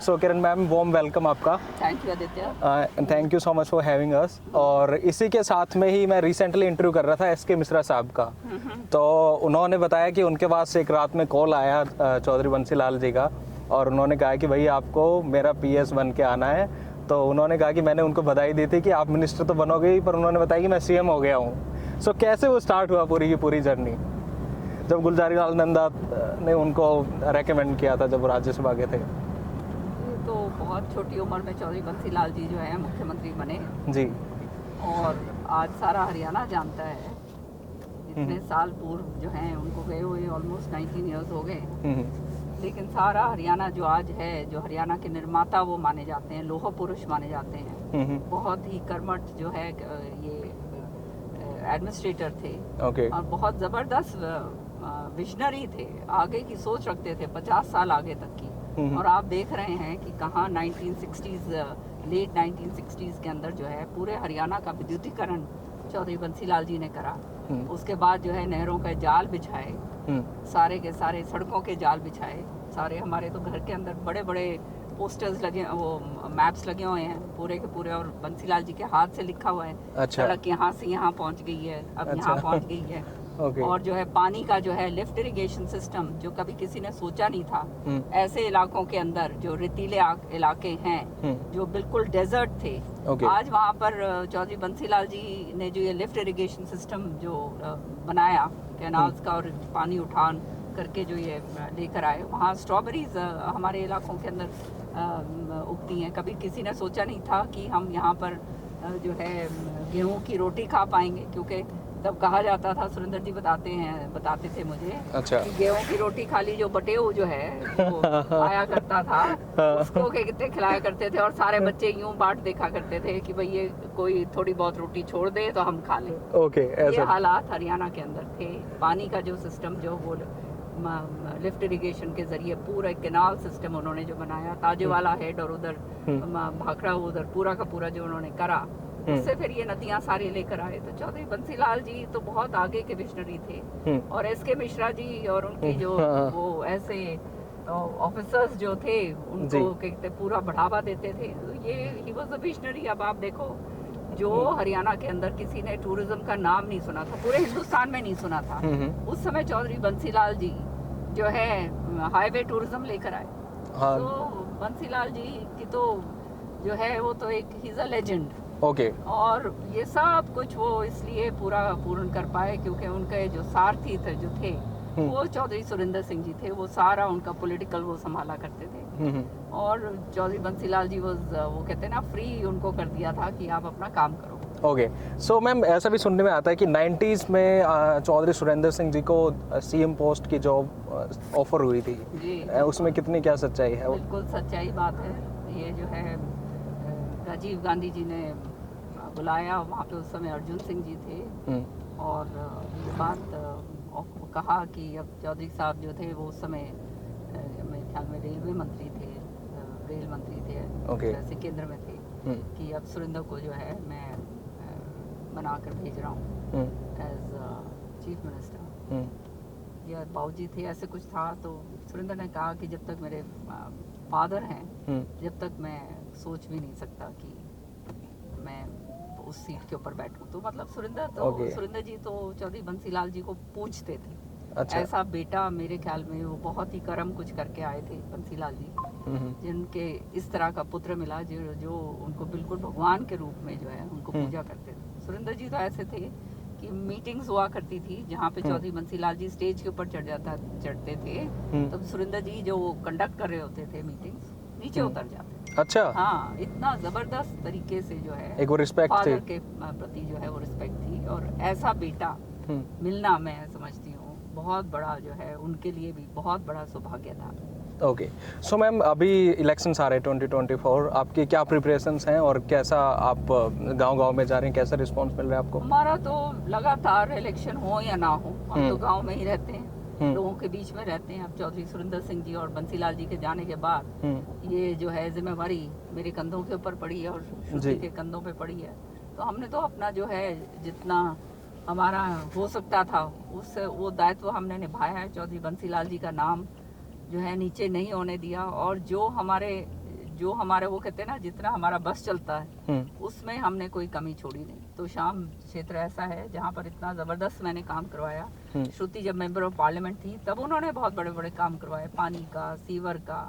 सो किरण ma'am, warm welcome आपका। Thank you Aditya. Thank you so much for having us. और इसी के साथ में ही मैं रिसेंटली इंटरव्यू कर रहा था एस के मिश्रा साहब का, तो उन्होंने बताया कि उनके पास एक रात में कॉल आया चौधरी बंसी लाल जी का, और उन्होंने कहा कि भाई आपको मेरा PS बन के आना है। तो उन्होंने कहा कि मैंने उनको बधाई दी थी कि आप मिनिस्टर तो बनोगे ही, पर उन्होंने बताया कि मैं CM हो गया हूँ। सो कैसे वो स्टार्ट हुआ पूरी की पूरी जर्नी, जब गुलजारी लाल नंदा ने उनको रेकमेंड किया था जब वो राज्यसभा के थे? ये तो बहुत छोटी उम्र में चौधरी बंसी लाल जी जो है मुख्यमंत्री बने जी। और आज सारा हरियाणा जानता है। इतने साल पूर्व जो हैं उनको गए हुए ऑलमोस्ट 19 ईयर्स हो गए, लेकिन सारा हरियाणा जो आज है, जो हरियाणा के निर्माता वो माने जाते हैं, लोह पुरुष माने जाते हैं। बहुत ही कर्मठ जो है ये एडमिनिस्ट्रेटर थे। और बहुत ज़बरदस्त विजनरी थे, आगे की सोच रखते थे, 50 साल आगे तक की। और आप देख रहे हैं कि कहाँ 1960s, लेट 1960s के अंदर जो है पूरे हरियाणा का विद्युतीकरण चौधरी बंसी लाल जी ने करा। उसके बाद जो है नहरों के जाल बिछाए, सारे के सारे सड़कों के जाल बिछाए। सारे हमारे तो घर के अंदर बड़े बड़े पोस्टर्स लगे, वो मैप्स लगे हुए हैं पूरे के पूरे, और बंसी लाल जी के हाथ से लिखा हुआ है। अच्छा। सड़क यहाँ से यहाँ पहुँच गई है, अब अच्छा। यहाँ पहुँच गई है। Okay. और जो है पानी का जो है लिफ्ट इरिगेशन सिस्टम, जो कभी किसी ने सोचा नहीं था। ऐसे इलाकों के अंदर जो रेतीले इलाके हैं, जो बिल्कुल डेजर्ट थे, आज वहाँ पर चौधरी बंसी लाल जी ने जो ये लिफ्ट इरिगेशन सिस्टम जो बनाया कैनाल्स का, और पानी उठान करके जो ये लेकर आए, वहाँ स्ट्रॉबेरीज हमारे इलाकों के अंदर उगती हैं। कभी किसी ने सोचा नहीं था कि हम यहाँ पर जो है गेहूँ की रोटी खा पाएंगे, क्योंकि तब कहा जाता था, सुरेंद्र जी बताते थे मुझे। अच्छा। कि गेहूं की रोटी खाली जो बटेऊ जो है वो आया करता था, उसको कितने खिलाया करते थे, और सारे बच्चे यूं बाट देखा करते थे कि भाई ये कोई थोड़ी बहुत रोटी छोड़ दे तो हम खा लें। ये हालात हरियाणा के अंदर थे। पानी का जो सिस्टम जो वो लिफ्ट इरिगेशन के जरिए पूरा कैनाल सिस्टम उन्होंने जो बनाया, ताजेवाला हेड और उधर भाखड़ा, उधर पूरा का पूरा जो उन्होंने करा, उससे फिर ये नदियां सारे लेकर आए। तो चौधरी बंसी लाल जी तो बहुत आगे के विजनरी थे। और SK मिश्रा जी और उनकी जो वो ऐसे ऑफिसर्स जो थे, उनको कहते पूरा बढ़ावा देते थे। तो ये ही वाज अ विजनरी। अब आप देखो, जो हरियाणा के अंदर किसी ने टूरिज्म का नाम नहीं सुना था, पूरे हिंदुस्तान में नहीं सुना था, उस समय चौधरी बंसी लाल जी जो है हाईवे टूरिज्म लेकर आए। तो बंसी लाल जी की तो जो है वो तो एक ही इज अ लेजेंड। और ये सब कुछ वो इसलिए पूर्ण कर पाए क्योंकि उनके जो सारथी थे जो थे वो चौधरी सुरेंद्र सिंह जी थे। वो सारा उनका पॉलिटिकल वो संभाला करते थे। और चौधरी बंसी लाल जी वो कहते हैं ना, फ्री उनको कर दिया था कि आप अपना काम करो। सो मैम, ऐसा भी सुनने में आता है कि 90s में चौधरी सुरेंद्र सिंह जी को CM पोस्ट की जॉब ऑफर हुई थी जी। उसमें कितनी क्या सच्चाई है? बिल्कुल सच्चाई बात है। ये जो है राजीव गांधी जी ने बुलाया, वहाँ पे उस समय अर्जुन सिंह जी थे, और ये बात कहा कि अब चौधरी साहब जो थे वो उस समय मेरे ख्याल में रेलवे मंत्री थे, रेल मंत्री थे, ऐसे केंद्र में थे, कि अब सुरेंद्र को जो है मैं बना कर भेज रहा हूँ एज चीफ मिनिस्टर। या बाबूजी थे, ऐसे कुछ था। तो सुरेंद्र ने कहा कि जब तक मेरे फादर हैं, जब तक मैं सोच भी नहीं सकता कि मैं उस सीट के ऊपर बैठूं। तो मतलब सुरेंद्र जी तो चौधरी बंसी लाल जी को पूछते थे। अच्छा। ऐसा बेटा मेरे ख्याल में वो बहुत ही कर्म कुछ करके आए थे बंसी लाल जी, जिनके इस तरह का पुत्र मिला जो उनको बिल्कुल भगवान के रूप में जो है उनको पूजा करते थे। सुरेंद्र जी तो ऐसे थे कि मीटिंग्स हुआ करती थी जहाँ पे चौधरी बंसी लाल जी स्टेज के ऊपर चढ़ते थे, तब सुरेंद्र जी जो कंडक्ट कर रहे होते थे मीटिंग्स, नीचे उतर जाते। अच्छा। हाँ, इतना जबरदस्त तरीके से जो है एक वो रिस्पेक्ट फादर के प्रति जो है वो रिस्पेक्ट थी। और ऐसा बेटा मिलना, मैं समझती हूँ बहुत बड़ा जो है उनके लिए भी बहुत बड़ा सौभाग्य था। सो मैम, अभी इलेक्शंस आ रहे हैं 2024, आपकी क्या प्रिपरेशंस हैं और कैसा आप गांव-गांव में जा रहे हैं, कैसा रिस्पांस मिल रहा है आपको? हमारा तो लगातार इलेक्शन हो या ना हो, हम तो गांव में ही रहते हैं, लोगों के बीच में रहते हैं। अब चौधरी सुरेंद्र सिंह जी और बंसी लाल जी के जाने के बाद ये जो है जिम्मेवारी मेरे कंधों के ऊपर पड़ी है और श्रुति के कंधों पे पड़ी है। तो हमने तो अपना जो है जितना हमारा हो सकता था उससे वो दायित्व हमने निभाया है। चौधरी बंसी लाल जी का नाम जो है नीचे नहीं होने दिया, और जो हमारे जो हमारे वो कहते हैं ना, जितना हमारा बस चलता है उसमें हमने कोई कमी छोड़ी नहीं। तो शाम क्षेत्र ऐसा है जहाँ पर इतना जबरदस्त मैंने काम करवाया। श्रुति जब मेंबर ऑफ पार्लियामेंट थी तब उन्होंने बहुत बड़े बड़े काम करवाए, पानी का, सीवर का,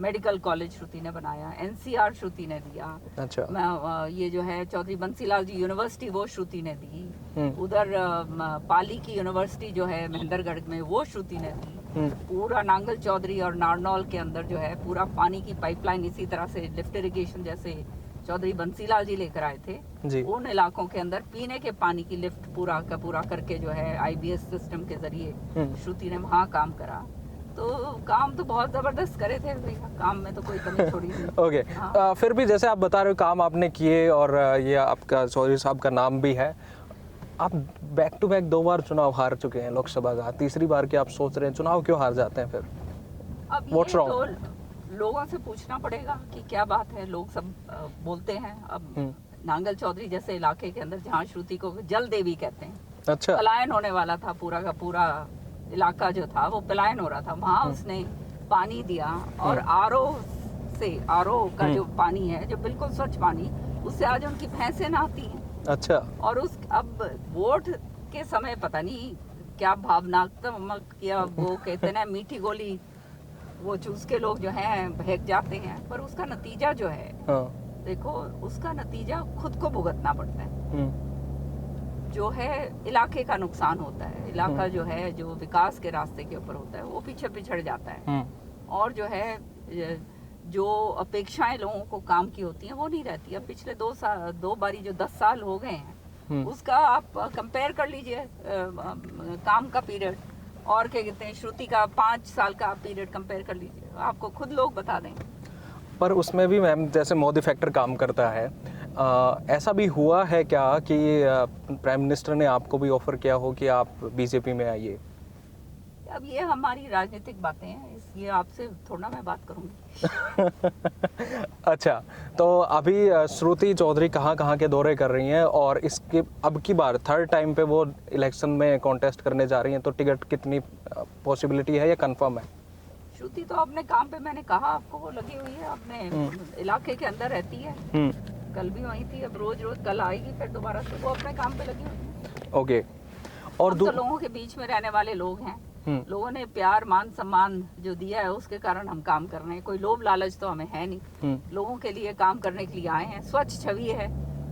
मेडिकल कॉलेज श्रुति ने बनाया, एनसीआर श्रुति ने दिया। अच्छा। ये जो है चौधरी बंसीलाल जी यूनिवर्सिटी वो श्रुति ने दी। उधर पाली की यूनिवर्सिटी जो है महेंद्रगढ़ में वो श्रुति ने दी। पूरा नांगल चौधरी और नारनौल के अंदर जो है पूरा पानी की पाइपलाइन इसी तरह से लिफ्ट इरिगेशन जैसे चौधरी बंसीलाल जी लेकर आए थे। उन इलाकों के अंदर पीने के पानी की लिफ्ट पूरा का पूरा करके जो है आईबीएस सिस्टम के जरिए श्रुति ने वहाँ काम करा। तो काम तो बहुत जबरदस्त करे थे भैया, काम में तो कोई कमी छोड़ी नहीं। ओके। फिर भी जैसे आप बता रहे हो काम आपने किए और ये आपका चौधरी साहब का नाम भी है, आप बैक टू बैक 2 बार चुनाव हार चुके हैं लोकसभा का, तीसरी बार की आप सोच रहे हैं चुनाव क्यों हार जाते हैं फिर? अब ये तो लोगों से पूछना पड़ेगा कि क्या बात है। लोग सब बोलते हैं। अब नांगल चौधरी जैसे इलाके के अंदर जहाँ श्रुति को जल देवी कहते हैं, अच्छा, पलायन होने वाला था, पूरा का पूरा इलाका जो था वो पलायन हो रहा था, वहाँ उसने पानी दिया और आरओ का जो पानी है, जो बिल्कुल स्वच्छ पानी, उससे आज उनकी भैंसें नहाती हैं। अच्छा। और अब वोट के समय पता नहीं क्या भावनात्मक या वो कहते हैं ना मीठी गोली वो चूस के लोग जो हैं बहक जाते हैं, पर उसका नतीजा जो है देखो, उसका नतीजा खुद को भुगतना पड़ता है। जो है इलाके का नुकसान होता है, इलाका जो है जो विकास के रास्ते के ऊपर होता है वो पीछे पिछड़ जाता है। और जो है जो अपेक्षाएं लोगों को काम की होती हैं वो नहीं रहती। अब पिछले 2 बारी जो 10 साल हो गए हैं उसका आप कंपेयर कर लीजिए काम का पीरियड और क्या कहते हैं श्रुति का 5 साल का पीरियड कंपेयर कर लीजिए, आपको खुद लोग बता देंगे। पर उसमें भी मैम जैसे मोदी फैक्टर काम करता है, ऐसा भी हुआ है क्या कि प्राइम मिनिस्टर ने आपको भी ऑफर किया हो कि आप बीजेपी में आइए? अब ये हमारी राजनीतिक बातें हैं, ये आपसे थोड़ा मैं बात करूंगी। अच्छा, तो अभी श्रुति चौधरी कहाँ के दौरे कर रही हैं और इसके अब की बार 3rd टाइम पे वो इलेक्शन में कॉन्टेस्ट करने जा रही हैं, तो टिकट कितनी पॉसिबिलिटी है या कंफर्म है? श्रुति तो अपने काम पे मैंने कहा आपको वो लगी हुई है, अपने इलाके के अंदर रहती है। कल भी वही थी, अब रोज कल आएगी फिर दोबारा से, वो अपने काम पे लगी हुई है। ओके। और तो लोगों के बीच में रहने वाले लोग हैं, लोगों ने प्यार मान सम्मान जो दिया है उसके कारण हम काम कर रहे हैं। कोई लोभ लालच तो हमें है नहीं, लोगों के लिए काम करने के लिए आए हैं। स्वच्छ छवि है,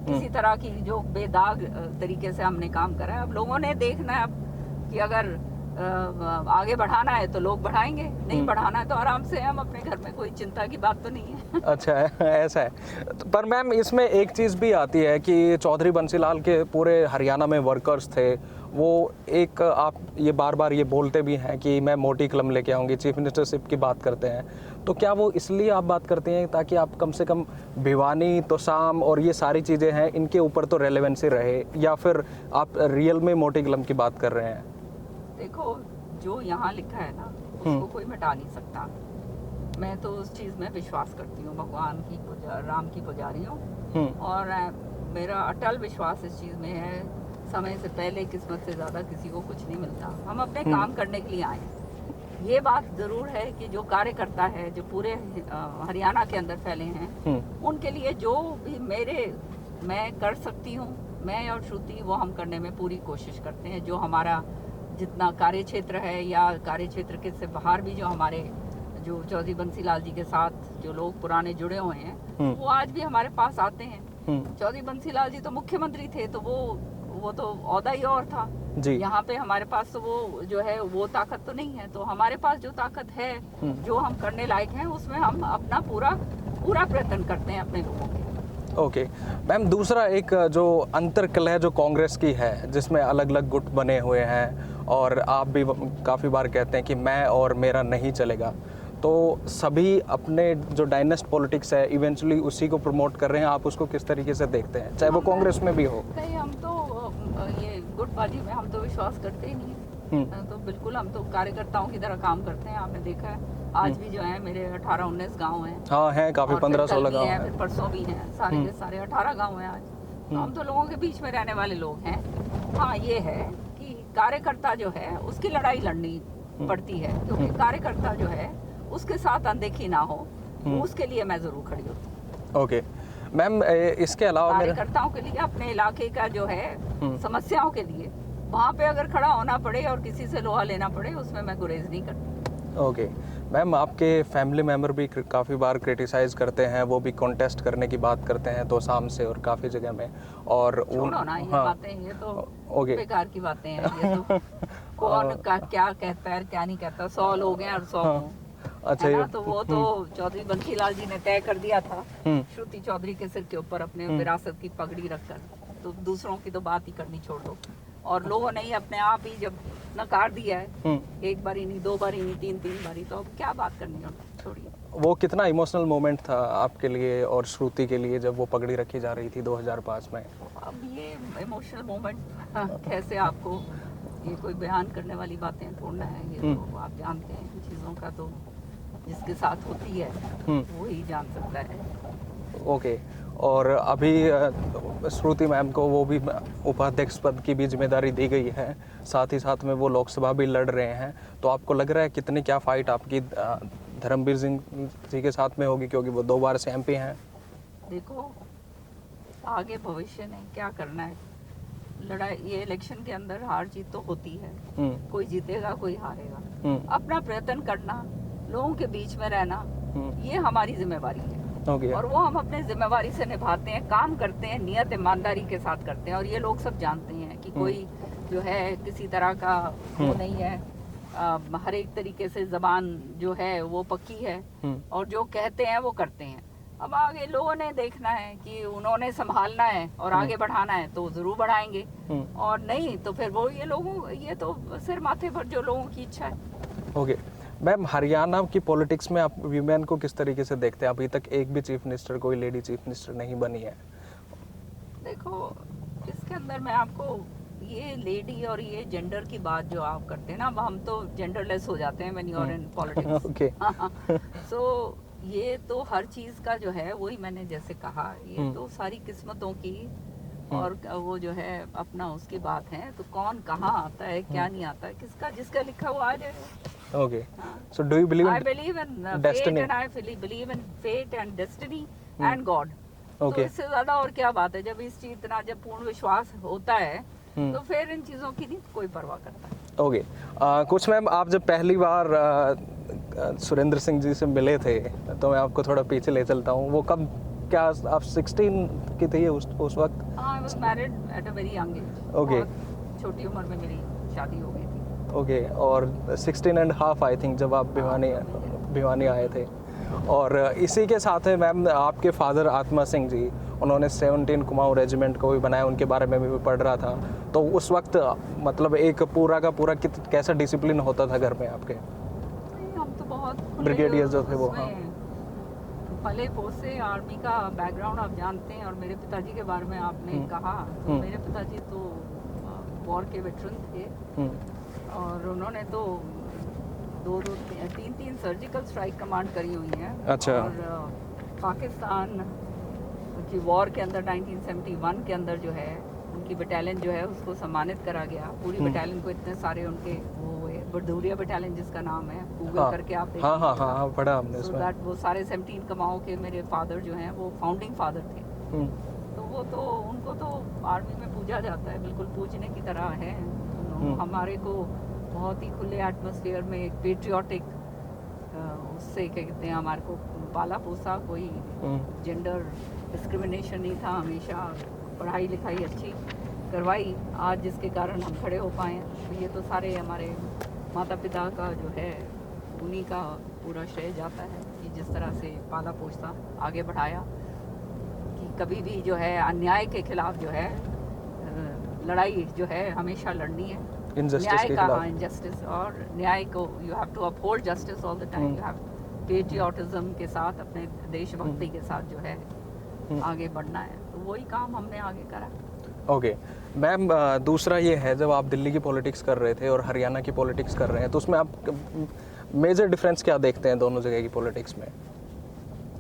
किसी तरह की जो बेदाग तरीके से हमने काम करा है। अब लोगों ने देखना है अब कि अगर आगे बढ़ाना है तो लोग बढ़ाएंगे, नहीं बढ़ाना है तो आराम से हम अपने घर में, कोई चिंता की बात तो नहीं है। अच्छा, ऐसा है। पर मैम इसमें एक चीज़ भी आती है कि चौधरी बंसीलाल के पूरे हरियाणा में वर्कर्स थे, वो एक आप ये बार बार ये बोलते भी हैं कि मैं मोटी कलम लेके आऊँगी, चीफ मिनिस्टरशिप की बात करते हैं, तो क्या वो इसलिए आप बात करते हैं ताकि आप कम से कम भिवानी, तोसाम और ये सारी चीज़ें हैं इनके ऊपर तो रेलेवेंसी रहे, या फिर आप रियल में मोटी कलम की बात कर रहे हैं? देखो, जो यहाँ लिखा है ना उसको कोई मिटा नहीं सकता। मैं तो उस चीज़ में विश्वास करती हूँ, भगवान की राम की पुजारी हूँ, और मेरा अटल विश्वास इस चीज़ में है, समय से पहले किस्मत से ज़्यादा किसी को कुछ नहीं मिलता। हम अपने काम करने के लिए आए हैं। ये बात ज़रूर है कि जो कार्यकर्ता है जो पूरे हरियाणा के अंदर फैले हैं, उनके लिए जो भी मैं कर सकती हूँ, मैं और श्रुति, वो हम करने में पूरी कोशिश करते हैं। जो हमारा जितना कार्य क्षेत्र है या कार्य क्षेत्र के से बाहर भी जो हमारे जो चौधरी बंसीलाल जी के साथ जो लोग पुराने जुड़े हुए हैं वो आज भी हमारे पास आते हैं। चौधरी बंसीलाल जी तो मुख्यमंत्री थे, तो वो तो ओहदा ही और था। यहाँ पे हमारे पास तो वो जो है वो ताकत तो नहीं है, तो हमारे पास जो ताकत है जो हम करने लायक हैं उसमें हम अपना पूरा प्रयत्न करते हैं अपने लोगों के। ओके मैम, दूसरा एक जो अंतर्कलह जो कांग्रेस की है, जिसमें अलग अलग गुट बने हुए हैं और आप भी काफ़ी बार कहते हैं कि मैं और मेरा नहीं चलेगा, तो सभी अपने जो डायनेस्ट पॉलिटिक्स है इवेंचुअली उसी को प्रमोट कर रहे हैं, आप उसको किस तरीके से देखते हैं, चाहे वो कांग्रेस में भी हो? नहीं, हम तो ये गुटबाजी में हम तो विश्वास करते ही नहीं। तो बिल्कुल हम तो कार्यकर्ताओं की तरह काम करते हैं। आपने देखा है आज भी जो है मेरे 18-19 गांव हैं। हाँ हैं, काफ़ी 15-16 गांव हैं, फिर परसों भी हैं, सारे के सारे 18 गांव हैं आज। तो हम तो लोगों के बीच में रहने वाले लोग हैं। हाँ, ये है कि कार्यकर्ता जो है उसकी लड़ाई लड़नी पड़ती है, क्योंकि कार्यकर्ता जो है उसके साथ अनदेखी ना हो, उसके लिए मैं जरूर खड़ी होती हूँ। ओके मैम, इसके अलावा मेरा कार्यकर्ताओं के लिए, अपने इलाके का जो है समस्याओं के लिए वहाँ पे अगर खड़ा होना पड़े और किसी से लोहा लेना पड़े, उसमें मैं गुरेज नहीं करती। ओके मैम, आपके फैमिली मेम्बर भी काफ़ी बार क्रिटिसाइज़ करते हैं, वो भी कॉन्टेस्ट करने की बात करते हैं तो शाम से और काफ़ी जगह में, और छोड़ो ना ये बातें, ये तो ओके बेकार की बातें हैं। ये तो कौन का क्या कहता है क्या नहीं कहता, 100 लोग हैं और 100 अच्छा है ये ना, तो वो तो चौधरी बंसीलाल जी ने तय कर दिया था हम्म, श्रुति चौधरी के सिर के ऊपर अपने विरासत की पगड़ी रखकर, तो दूसरों की तो बात ही करनी छोड़ दो। और लोगों ने ही अपने आप ही जब नकार दिया है, एक बारी नहीं, 2 बारी नहीं, 3 बारी, तो अब क्या बात करनी है, छोड़िए। वो कितना इमोशनल मोमेंट था आपके लिए और श्रुति के लिए जब वो पगड़ी रखी जा रही थी 2005 में? अब ये इमोशनल मोमेंट कैसे आपको, ये कोई बयान करने वाली बातें थोड़ा है, ये तो आप जानते हैं इन चीज़ों का, तो जिसके साथ होती है वो ही जान सकता है। ओके, और अभी श्रुति मैम को वो भी उपाध्यक्ष पद की भी जिम्मेदारी दी गई है, साथ ही साथ में वो लोकसभा भी लड़ रहे हैं, तो आपको लग रहा है कितनी क्या फाइट आपकी धर्मवीर सिंह जी के साथ में होगी, क्योंकि वो 2 बार से MP हैं? देखो आगे भविष्य ने क्या करना है, लड़ाई ये इलेक्शन के अंदर हार जीत तो होती है, कोई जीतेगा कोई हारेगा, अपना प्रयत्न करना, लोगों के बीच में रहना, ये हमारी जिम्मेवारी है। ओके, और वो हम अपने जिम्मेवारी से निभाते हैं, काम करते हैं, नियत ईमानदारी के साथ करते हैं, और ये लोग सब जानते हैं कि कोई जो है किसी तरह का वो नहीं है, हर एक तरीके से जबान जो है वो पक्की है, और जो कहते हैं वो करते हैं। अब आगे लोगों ने देखना है कि उन्होंने संभालना है और आगे बढ़ाना है तो जरूर बढ़ाएंगे, और नहीं तो फिर वो ये तो सिर माथे पर जो लोगों की इच्छा है। ओके मैम, हरियाणा की पॉलिटिक्स में आप वीमेन को किस तरीके से देखते हैं? अभी तक एक भी चीफ मिनिस्टर, कोई लेडी चीफ मिनिस्टर नहीं बनी है। देखो इसके अंदर मैं आपको, ये लेडी और ये जेंडर की बात जो आप करते हैं ना, अब हम तो जेंडरलेस हो जाते हैं when you are in politics. Okay, so ये तो हर चीज का जो है, वही मैंने जैसे कहा, ये तो सारी किस्मतों की और वो जो है अपना उसकी बात है, तो कौन कहाँ आता है क्या नहीं आता है, किसका जिसका लिखा हुआ आ जाएगा। Okay, so do you believe I believe in fate destiny? and I believe in fate and destiny and God. Okay. तो इससे ज्यादा और क्या बात है, जब इस चीज इतना जब पूर्ण विश्वास होता है तो फिर इन चीजों की नहीं कोई परवाह करता। ओके, कुछ मैम, आप जब पहली बार सुरेंद्र सिंह जी से मिले थे, तो मैं आपको थोड़ा पीछे ले चलता हूँ, वो कब, क्या आप 16 की थी उस वक्त? I was married at a very young age. Okay. बहुत छोटी उम्र में मेरी शादी हो गई थी। ओके, और 16.5 आई थिंक जब आप भिवानी आए थे, और इसी के साथ है मैम आपके फादर आत्मा सिंह जी, उन्होंने 17 कुमाऊं रेजिमेंट को भी बनाया, उनके बारे में भी पढ़ रहा था, तो उस वक्त मतलब एक पूरा का पूरा कैसा डिसिप्लिन होता था घर में आपके? हम तो बहुत ब्रिगेडियर जो थे वो, हाँ, पले पोसे आर्मी का बैकग्राउंड आप जानते हैं, और मेरे पिताजी के बारे में आपने कहा, तो मेरे पिताजी तो वॉर के वेटरन थे, और उन्होंने तो 3 सर्जिकल स्ट्राइक कमांड करी हुई हैं। अच्छा। और पाकिस्तान की वॉर के अंदर 1971 के अंदर जो है उनकी बटालियन जो है उसको सम्मानित करा गया, पूरी बटालियन को, इतने सारे उनके वो हुए, बरदूरिया बटालियन जिसका नाम है, गूगल करके आप देखिए। हाँ पढ़ा हमने उसमें। दैट वो सारे 17 कुमाऊं के मेरे फादर जो हैं वो फाउंडिंग फादर थे, तो वो तो उनको तो आर्मी में पूजा जाता है, बिल्कुल पूजने की तरह है। हमारे को बहुत ही खुले एटमॉस्फेयर में एक पेट्रियाटिक उससे क्या कहते हैं, हमारे को पाला पोसा, कोई जेंडर डिस्क्रिमिनेशन नहीं था, हमेशा पढ़ाई लिखाई अच्छी करवाई, आज जिसके कारण हम खड़े हो पाए हैं, तो ये तो सारे हमारे माता पिता का जो है उन्हीं का पूरा श्रेय जाता है कि जिस तरह से पाला पोसा आगे बढ़ाया, कि कभी भी जो है अन्याय के खिलाफ जो है लड़ाई जो है हमेशा लड़नी है, न्याय का, हाँ, इनजस्टिस, और न्याय को you have to uphold justice all the time, you have patriotism के साथ, अपने देशभक्ति के साथ जो है आगे बढ़ना है, तो वही काम हमने आगे करा। ओके मैम, दूसरा ये है, जब आप दिल्ली की पॉलिटिक्स कर रहे थे और हरियाणा की पॉलिटिक्स कर रहे हैं, तो उसमें आप मेजर डिफरेंस क्या देखते हैं दोनों जगह की पॉलिटिक्स में,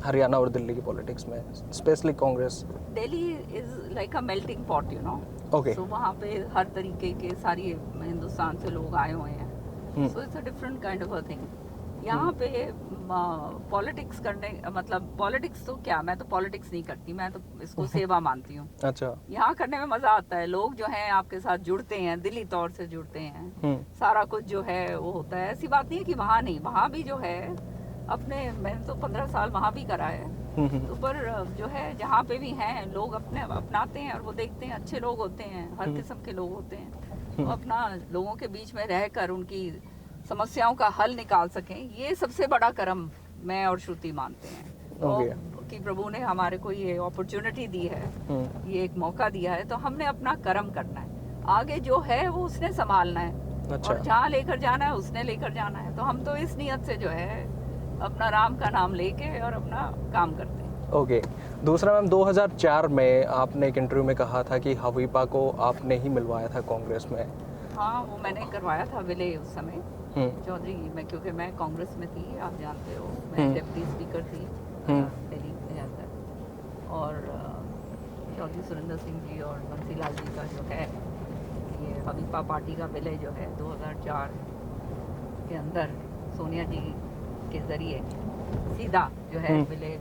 हरियाणा और दिल्ली की पॉलिटिक्स में, specially Congress? Delhi is like a melting pot, you know. Okay, so वहाँ पे हर तरीके के सारी हिंदुस्तान से लोग आए हुए हैं, so it's a different kind of a thing. यहाँ पे पॉलिटिक्स करने, मतलब पॉलिटिक्स तो क्या, मैं तो पॉलिटिक्स नहीं करती, मैं तो इसको सेवा मानती हूँ। अच्छा। यहाँ करने में मजा आता है, लोग जो हैं आपके साथ जुड़ते हैं, दिली तौर से जुड़ते हैं, सारा कुछ जो है वो होता है। ऐसी बात नहीं है कि वहाँ नहीं, वहाँ भी जो है अपने, मैंने तो 15 साल वहाँ भी करा है, तो पर जो है जहाँ पे भी हैं लोग अपने अपनाते हैं और वो देखते हैं अच्छे लोग होते हैं, हर किस्म के लोग होते हैं, तो अपना लोगों के बीच में रहकर उनकी समस्याओं का हल निकाल सकें, ये सबसे बड़ा कर्म मैं और श्रुति मानते हैं। तो कि प्रभु ने हमारे को ये अपॉर्चुनिटी दी है, ये एक मौका दिया है, तो हमने अपना कर्म करना है, आगे जो है वो उसने संभालना है। अच्छा। और जहाँ लेकर जाना है उसने लेकर जाना है, तो हम तो इस नियत से जो है अपना राम का नाम लेके और अपना काम करते हैं। ओके। दूसरा मैम, 2004 में आपने एक इंटरव्यू में कहा था कि हवीपा को आपने ही मिलवाया था कांग्रेस में। हाँ, वो मैंने करवाया था विलय उस समय चौधरी में, क्योंकि मैं कांग्रेस में थी, आप जानते हो, मैं डिप्टी स्पीकर थी दिल्ली में, और चौधरी सुरेंद्र सिंह जी और बंसीलाल जी का जो है ये हवीपा पार्टी का विलय जो है 2004 के अंदर सोनिया जी के जरिए सीधा जो है विलय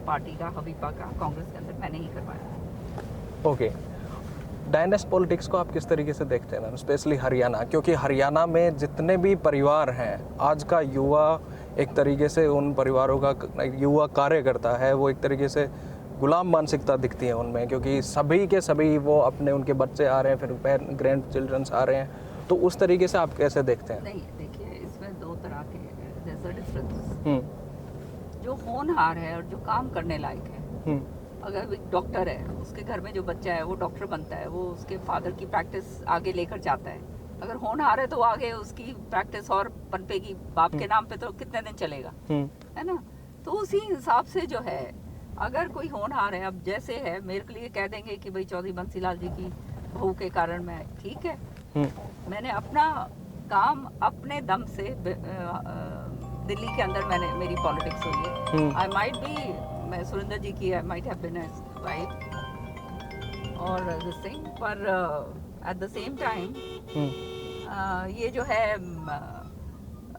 पार्टी का हवीपा का कांग्रेस के अंदर मैंने ही करवाया। ओके। डायनेस्ट पॉलिटिक्स को आप किस तरीके से देखते हैं मैम, स्पेशली हरियाणा, क्योंकि हरियाणा में जितने भी परिवार हैं, आज का युवा एक तरीके से उन परिवारों का युवा कार्य करता है, वो एक तरीके से गुलाम मानसिकता दिखती है उनमें, क्योंकि सभी के सभी वो अपने उनके बच्चे आ रहे हैं, फिर ग्रैंड चिल्ड्रंस आ रहे हैं, तो उस तरीके से आप कैसे देखते हैं? नहीं, देखिए इसमें दो तरह के डिफरेंस, जो होनहार है और जो काम करने लायक है। अगर एक डॉक्टर है, उसके घर में जो बच्चा है वो डॉक्टर बनता है, वो उसके फादर की प्रैक्टिस आगे लेकर जाता है, अगर होनहार है तो आगे उसकी प्रैक्टिस और पनपेगी, बाप के नाम पे तो कितने दिन चलेगा, है ना। तो उसी हिसाब से जो है, अगर कोई होनहार है, अब जैसे है मेरे लिए कह देंगे कि भाई चौधरी बंसीलाल जी की बहू के कारण मैं, ठीक है, मैंने अपना काम अपने दम से दिल्ली के अंदर मेरी पॉलिटिक्स हुई है। आई माइट बी, मैं सुरेंद्र जी की I might have been his wife और दिस थिंग, पर एट द सेम टाइम ये जो है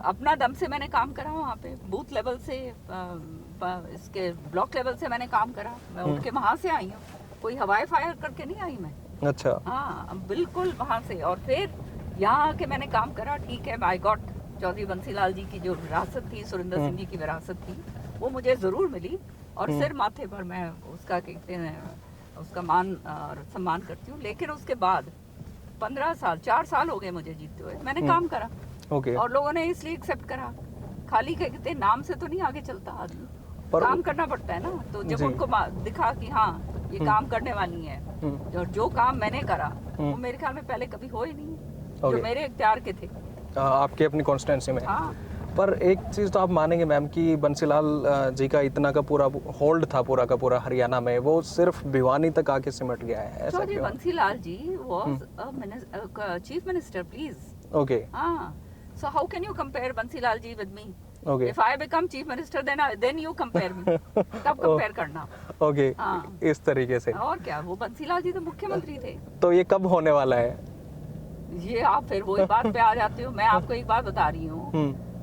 अपना दम से मैंने काम करा वहाँ पे, बूथ लेवल से, इसके ब्लॉक लेवल से मैंने काम करा, मैं उठ के वहाँ से आई हूँ, कोई हवाई फायर करके नहीं आई मैं। अच्छा। हाँ, बिल्कुल वहाँ से, और फिर यहाँ आके मैंने काम करा, ठीक है, आई गॉट चौधरी बंसीलाल जी की जो विरासत थी, सुरेंद्र सिंह जी की विरासत थी, वो मुझे ज़रूर मिली, और सिर माथे पर मैं उसका कहते हैं उसका मान और सम्मान करती हूँ। लेकिन उसके बाद 15 साल 4 साल हो गए मुझे जीतते हुए, मैंने काम करा, और लोगों ने इसलिए एक्सेप्ट करा, खाली कहते नाम से तो नहीं आगे चलता आदमी, काम करना पड़ता है ना। तो जब उनको दिखा कि हाँ ये काम करने वाली है, जो काम मैंने करा वो मेरे ख्याल में पहले कभी हो ही नहीं, जो मेरे इख्तियार के थे आपके अपनी कॉन्स्टिट्यूंसी में। हाँ। पर एक चीज़ तो आप मानेंगे मैम कि बंसीलाल जी का इतना का पूरा होल्ड था पूरा का पूरा हरियाणा में, वो सिर्फ भिवानी तक आके सिमट गया है, ऐसा क्यों? Bansilal ji was chief minister, please. Okay. हाँ, so how can you compare Bansilal ji with me? Okay. If I become chief minister, then you compare me. तब कंपेयर करना। ओके। इस तरीके से। और क्या, वो बंसीलाल जी तो मुख्यमंत्री थे। तो ये कब होने वाला है? ये आप फिर वही बात पे आ जाते हो। मैं आपको एक बात बता रही हूँ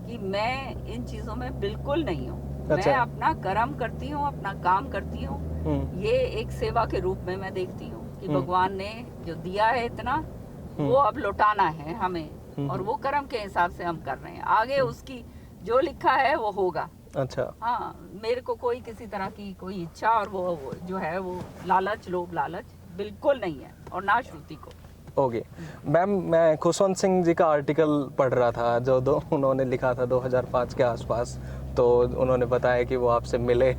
कि मैं इन चीजों में बिल्कुल नहीं हूँ। मैं अपना कर्म करती हूँ, अपना काम करती हूँ। ये एक सेवा के रूप में मैं देखती हूँ कि भगवान ने जो दिया है इतना, वो अब लौटाना है हमें, और वो कर्म के हिसाब से हम कर रहे हैं। आगे उसकी जो लिखा है वो होगा। अच्छा। हाँ, मेरे को कोई किसी तरह की कोई इच्छा और वो जो है वो लालच, लोभ लालच बिल्कुल नहीं है, और ना श्रुति को। ओके मैम, मैं खुशवंत सिंह जी का आर्टिकल पढ़ रहा था जो उन्होंने लिखा था 2005 के आसपास, तो उन्होंने बताया कि वो आपसे मिले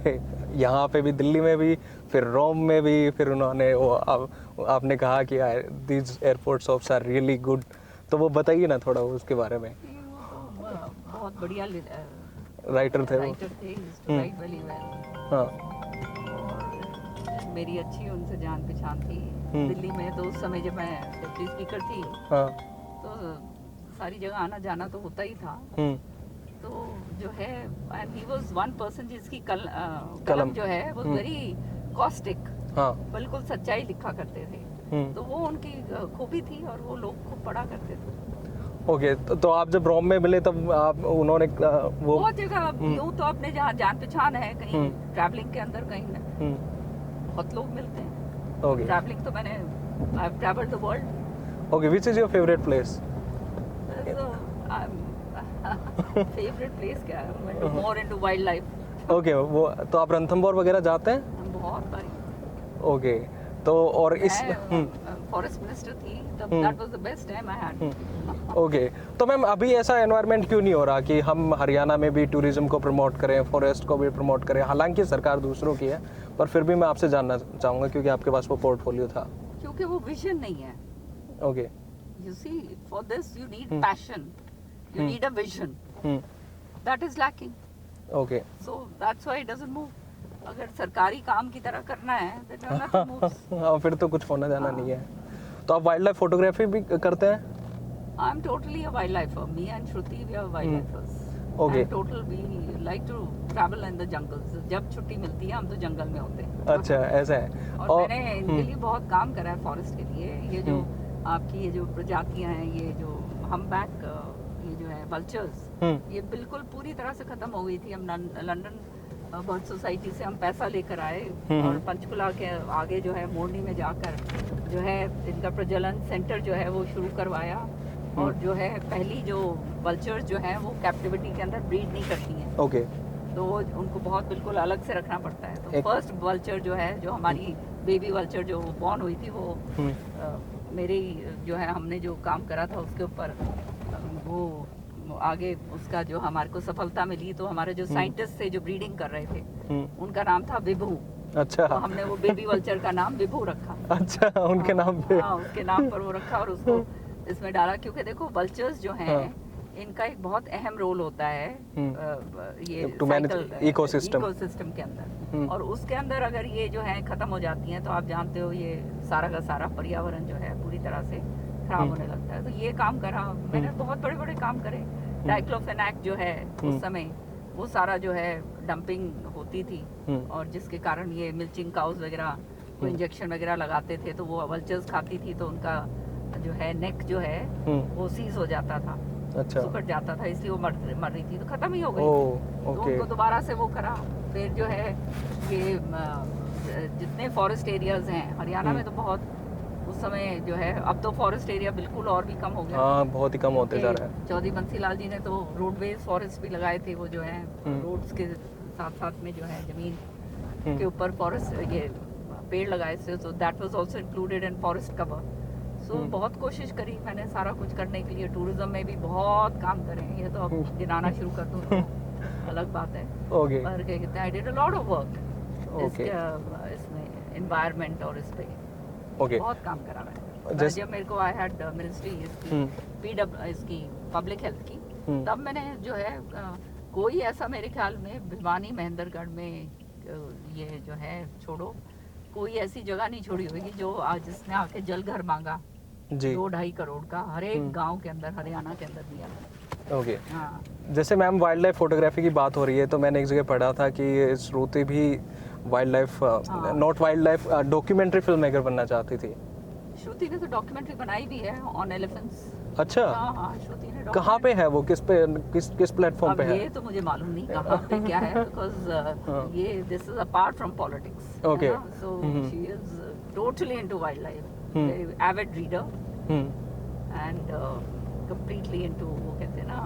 यहाँ पे भी, दिल्ली में भी, फिर रोम में भी, फिर उन्होंने आपने कहा कि these airports offs are really good, तो वो बताइए ना थोड़ा उसके बारे में। बहुत बढ़िया राइटर थे वो। हाँ। मेरी अच्छी उनसे जान पहचान थी दिल्ली में, तो उस समय जब मैं डिप्टी स्पीकर थी, हाँ, तो सारी जगह आना जाना तो होता ही था। तो जो है, and he was one person जिसकी कलम जो है वो वेरी कॉस्टिक, हाँ, बिल्कुल सच्चाई लिखा करते थे। तो वो उनकी खूबी थी और वो लोग खूब पढ़ा करते थे। ओके, तो आप जब रोम में मिले तब आप उन्होंने वो बहुत जगह यूँ तो अपने जहाँ जान पहचान है कहीं ट्रैवलिंग के अंदर कहीं ना बहुत लोग मिलते हैं। ओके ट्रैवलिंग तो मैंने I have travelled the world. Okay, which is your favourite place? Favourite place क्या है, more into wild life. Okay, वो तो आप रणथंबोर वगैरह जाते हैं? बहुत बारी। ओके, तो और इस फॉरेस्ट मिनिस्टर थी तब, that was the best time I had. Okay, तो मैम अभी ऐसा एनवायरनमेंट क्यों नहीं हो रहा कि हम हरियाणा में भी टूरिज्म को प्रमोट करें, फॉरेस्ट को भी प्रमोट करें? हालांकि सरकार दूसरों की है, पर फिर भी मैं आपसे जानना चाहूँगा क्योंकि आपके पास वो पोर्टफोलियो था। क्योंकि वो विजन नहीं है। Okay, You see, for this you need passion, you need a vision. That is lacking. Okay, So that's why it doesn't move. अगर सरकारी काम की तरह करना है, then nothing moves. हाँ, फिर तो कुछ होना जाना नहीं है। तो आप वाइल्ड लाइफ फोटोग्राफी भी करते हैं? I'm totally a wildlifer. Me and Shruti, we are wildlifers. Okay. And total, we like to travel in the jungles. जब छुट्टी मिलती है, हम तो जंगल में होते हैं। अच्छा, ऐसा है। और मैंने इनके लिए बहुत काम करा है फॉरेस्ट के लिए। ये जो आपकी ये जो प्रजातियां हैं, ये जो हमबैक, ये जो है वल्चर्स, ये बिल्कुल पूरी तरह से खत्म हो गई थी। हम लंदन बर्ड सोसाइटी से हम पैसा लेकर आए और पंचकुला के आगे जो है मोरनी में जाकर जो है इनका प्रजनन सेंटर जो है वो शुरू करवाया। और जो है पहली जो वल्चर्स जो है वो कैप्टिविटी के अंदर ब्रीड नहीं करती हैं। ओके, तो उनको बहुत बिल्कुल अलग से रखना पड़ता है। तो फर्स्ट वल्चर जो है, जो हमारी बेबी वल्चर जो बॉर्न हुई थी, वो मेरे जो है हमने जो काम करा था उसके ऊपर वो आगे उसका जो हमारे को सफलता मिली। तो हमारे जो साइंटिस्ट थे जो ब्रीडिंग कर रहे थे, उनका नाम था विभू। अच्छा, तो हमने वो बेबी वल्चर का नाम विभू रखा। अच्छा, उनके नाम पे? हाँ, उसके नाम पर वो रखा और उसको इसमें डाला। क्योंकि देखो वल्चर्स जो हैं इनका एक बहुत अहम रोल होता है ये इकोसिस्टम के अंदर। और उसके अंदर अगर ये जो है खत्म हो जाती हैं तो आप जानते हो ये सारा का सारा पर्यावरण जो है पूरी तरह से खराब होने लगता है। तो ये काम करा मैंने, बहुत बड़े बड़े काम करे। डाइक्लोफेनाक जो है उस समय वो सारा जो है डंपिंग होती थी और जिसके कारण ये मिल्चिंग काउस वगैरह को इंजेक्शन वगैरह लगाते थे, तो वो वल्चर्स खाती थी तो उनका जो है नेक जो है वो सीज हो जाता था। अच्छा, सुकड़ जाता था, इसलिए वो मर रही थी, तो खत्म ही हो गई। तो उनको दोबारा से वो करा। फिर जो है ये जितने फॉरेस्ट एरियाज हैं हरियाणा में तो बहुत उस समय जो है, अब तो फॉरेस्ट एरिया बिल्कुल और भी कम हो गया। हाँ, बहुत ही कम होते जा रहा है। चौधरी बंसी लाल जी ने तो रोडवेज फॉरेस्ट भी लगाए थे। वो जो है रोड्स के साथ साथ में जो है जमीन के ऊपर फॉरेस्ट ये पेड़ लगाए थे। So that was also included in forest cover. So बहुत कोशिश करी मैंने सारा कुछ करने के लिए। टूरिज्म में भी बहुत काम करे। ये तो अब गिनाना शुरू कर दूँ तो अलग बात है। ओके, पर क्या कहते हैं, I did a lot of work इसमें एनवायरनमेंट और इस पे बहुत काम करा मैंने। जब मेरे को आई हैड मिनिस्ट्री इसकी इसकी पब्लिक हेल्थ की, तब मैंने जो है कोई ऐसा मेरे ख्याल में भिवानी महेंद्रगढ़ में ये जो है छोड़ो, कोई ऐसी जगह नहीं छोड़ी होगी जो आज जिसने आके जल घर मांगा 2-2.5 करोड़ का हर एक गांव के अंदर हरियाणा के अंदर दिया। ओके, जैसे मैम वाइल्ड लाइफ फोटोग्राफी की बात हो रही है तो मैंने एक जगह पढ़ा था कि श्रुति भी wild life not wild life documentary film maker बनना चाहती थी। श्रुति ने तो डॉक्यूमेंट्री बनाई भी है ऑन एलिफेंट्स। अच्छा, हाँ, श्रुति ने कहाँ पे है वो, किस प्लेटफॉर्म पे है? ये तो मुझे मालूम नहीं कहाँ पे क्या है, बिकॉज ये this is apart from politics. Okay, so she is totally into wildlife, very avid reader and completely into वो कहते हैं ना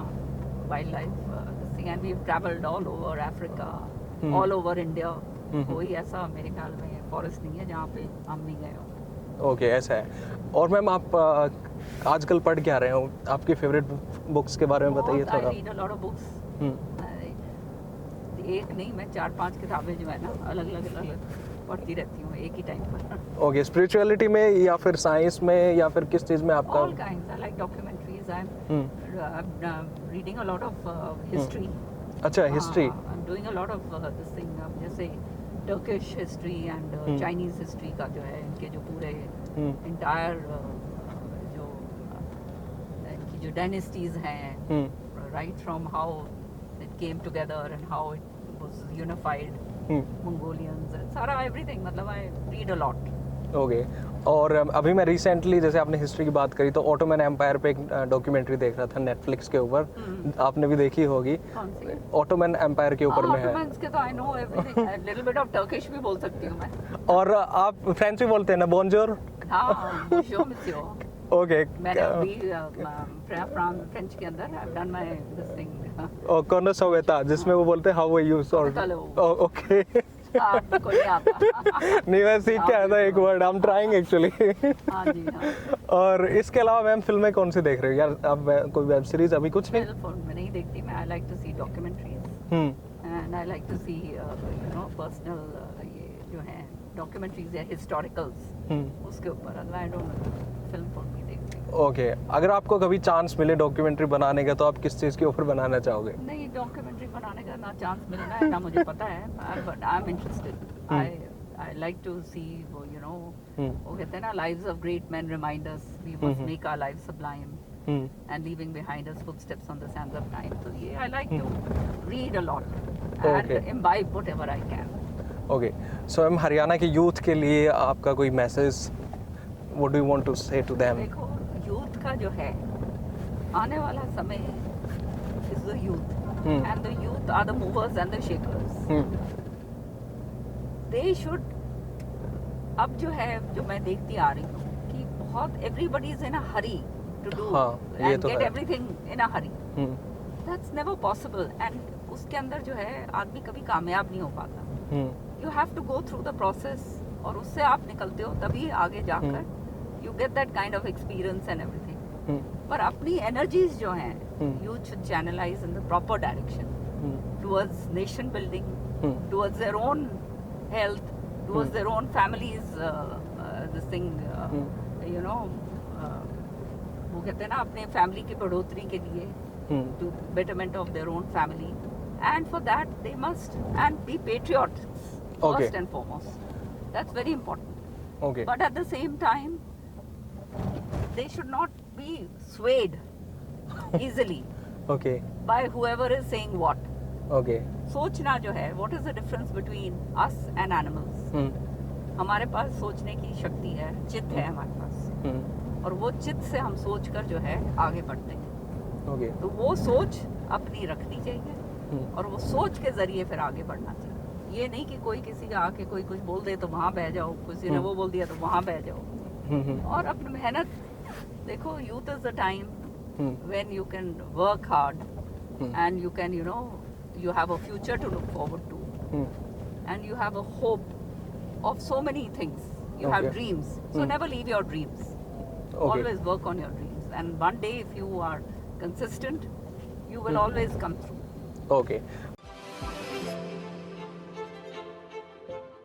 wildlife this thing. And we have travelled all over Africa, all over India. कोई ऐसा मेरे ख्याल में forest नहीं है जहाँ पे हम नहीं गए हो। ओके, ऐसा है। और मैम आप आजकल पढ़ क्या रहे हो? आपकी फेवरेट बुक्स के बारे में बताइए थोड़ा। I read a lot of books. एक नहीं, मैं 4-5 किताबें जो है ना अलग अलग पढ़ती रहती हूँ एक ही टाइम पर। ओके, स्पिरिचुअलिटी में या फिर साइंस में या फिर किस चीज़ में आपका? All kinds. I like documentaries. I am reading a lot of history. अच्छा, history. I am doing a lot of this thing, जैसे Turkish history and Chinese history का जो है इनके जो पूरे इंटायर जो इनकी जो डायनेस्टीज हैं, right from how it came together and how it was unified, Mongolians, सारा एवरीथिंग। मतलब I read a lot. Okay, और अभी मैं रिसेंटली, जैसे आपने हिस्ट्री की बात करी, तो ऑटोमन एम्पायर पे एक डॉक्यूमेंट्री देख रहा था नेटफ्लिक्स के ऊपर, आपने भी देखी होगी। कौन सी? ऑटोमन एम्पायर के ऊपर में है। ऑटोमन्स के तो I know everything, little bit of Turkish भी बोल सकती हूँ मैं। और आप फ्रेंच भी बोलते हैं ना, बोनजोर? हाँ, bonjour monsieur। ओके। मैंने अभी फ्रेंच के अंदर I done my this thing. और कौन सा वेता जिसमें वो बोलते हैं हाउ आर यू, और हेलो। ओके। आपको नहीं आता। नहीं, मैं सीख के आया था एक word, I am trying actually. हाँ जी, हाँ। और इसके अलावा मैम फिल्में कौन सी देख रहे हो यार आप? कोई वेब सीरीज अभी कुछ नहीं? फिल्म में नहीं देखती मैं। I like to see documentaries and I like to see you know personal ये जो है डॉक्यूमेंट्रीज या हिस्टोरिकल्स उसके ऊपर। आई डोंट फिल्म नहीं देखती। ओके। अगर आपको कभी चांस मिले डॉक्यूमेंट्री बनाने का, तो आप किस चीज़ के ऊपर बनाना चाहोगे? नहीं, डॉक्यूमेंट्री बनाने का ना चांस मिलना है ना मुझे पता है, but I am interested. I like to see वो यू नो वो कहते हैं ना lives of great man remind us we must make our life sublime and leaving behind us footsteps on the sands of time. तो ये I like to read a lot and imbibe whatever I can. Okay. So ma'am, Haryana के youth के लिए आपका कोई message, what do you want to से to them? देखो, youth का जो है आने वाला समय is the youth and the youth are the movers and the shakers. They should, अब जो है जो मैं देखती आ रही हूँ कि बहुत everybody is in a hurry to do and get everything in a hurry. That's never possible and उसके अंदर जो है आदमी कभी कामयाब नहीं हो पाता। You have to go through the process और उससे आप निकलते हो तभी आगे जाकर you get that kind of experience and everything. पर अपनी एनर्जीज जो हैं you should channelize in the proper direction towards nation building, towards their own health, towards their own families this thing you know वो कहते हैं ना अपने family की बढ़ोतरी के लिए, to betterment of their own family, and for that they must and be patriots first and foremost. That's very important. Okay. But at the same time they should not be swayed easily Okay. by whoever is saying what. Okay. सोचना जो है, what is the difference between us and animals? हमारे पास सोचने की शक्ति है, चित्त है हमारे पास, और वो चित्त से हम सोच कर जो है आगे बढ़ते हैं। Okay. तो वो सोच अपनी रखनी चाहिए और वो सोच के जरिए फिर आगे बढ़ना चाहिए। ये नहीं कि कोई किसी का आके कोई कुछ बोल दे तो वहाँ बह जाओ, किसी ने वो बोल दिया तो वहाँ बह जाओ। और अपनी मेहनत देखो, youth is the time when you can work hard and you can, you know, you have a future to look forward to and you have a hope of so many things. You have dreams, so never leave your dreams. Always work on your dreams, and one day if you are consistent you will always come through. Okay.